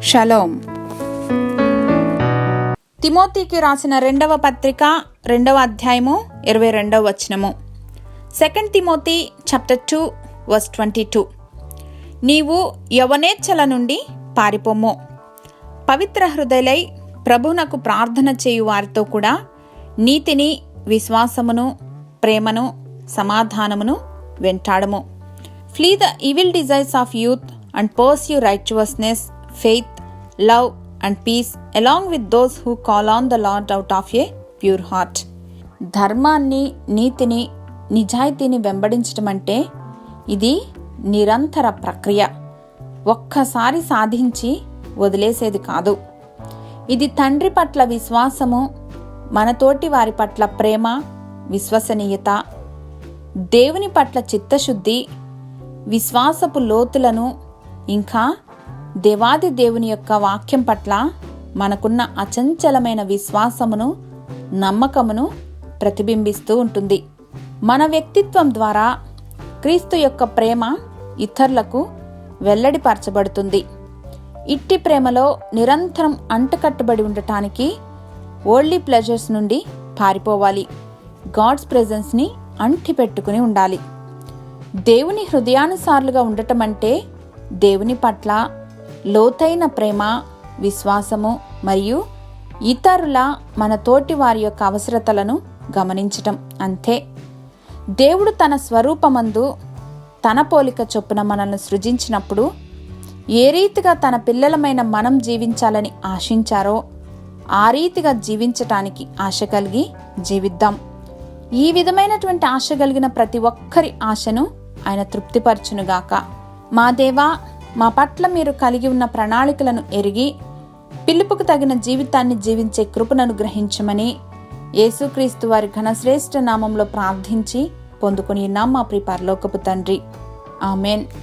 Shalom. తిమోతికి రాసిన 2వ పత్రిక 2వ అధ్యాయము 22వ వచనము. 2 తిమోతి చాప్టర్ 2 వర్స్ 22. నీవు యవనేచ్ఛల నుండి పారిపోము, పవిత్ర హృదయులై ప్రభువునకు ప్రార్థన చేయు వారితో కూడా నీతిని, విశ్వాసమును, ప్రేమను, సమాధానమును వెంటాడము. Flee the evil desires of youth and pursue righteousness, faith, love and peace along with those who call on the Lord out of a pure heart. ధర్మాన్ని, నీతిని, నిజాయితీని వెంబడించడం అంటే ఇది నిరంతర ప్రక్రియ. ఒక్కసారి సాధించి వదిలేసేది కాదు. ఇది తండ్రి పట్ల విశ్వాసము, మనతోటి వారి పట్ల ప్రేమ, విశ్వసనీయత, దేవుని పట్ల చిత్తశుద్ధి, విశ్వాసపు లోతులను, ఇంకా దేవాది దేవుని యొక్క వాక్యం పట్ల మనకున్న అచంచలమైన విశ్వాసమును, నమ్మకమును ప్రతిబింబిస్తూ ఉంటుంది. మన వ్యక్తిత్వం ద్వారా క్రీస్తు యొక్క ప్రేమ ఇతరులకు వెల్లడిపరచబడుతుంది. ఇట్టి ప్రేమలో నిరంతరం అంటుకట్టుబడి ఉండటానికి వరల్డ్లీ ప్లెజర్స్ నుండి పారిపోవాలి. గాడ్స్ ప్రెజెన్స్ని అంటిపెట్టుకుని ఉండాలి. దేవుని హృదయానుసారులుగా ఉండటం అంటే దేవుని పట్ల లోతైన ప్రేమ, విశ్వాసము మరియు ఇతరుల, మన తోటి వారి యొక్క అవసరతలను గమనించటం అంతే. దేవుడు తన స్వరూపమందు తన పోలిక చొప్పున మనల్ని సృజించినప్పుడు ఏ రీతిగా తన పిల్లలమైన మనం జీవించాలని ఆశించారో ఆ రీతిగా జీవించటానికి ఆశ కలిగి జీవిద్దాం. ఈ విధమైనటువంటి ఆశ కలిగిన ప్రతి ఒక్కరి ఆశను ఆయన తృప్తిపరచునుగాక. మా దేవా, మా పట్ల మీరు కలిగి ఉన్న ప్రణాళికలను ఎరిగి పిలుపుకు తగిన జీవితాన్ని జీవించే కృపను గ్రహించమని యేసుక్రీస్తు వారి ఘనశ్రేష్ఠ నామంలో ప్రార్థించి పొందుకుని ఉన్నాం మా ప్రియ పరలోకపు తండ్రి. ఆమెన్.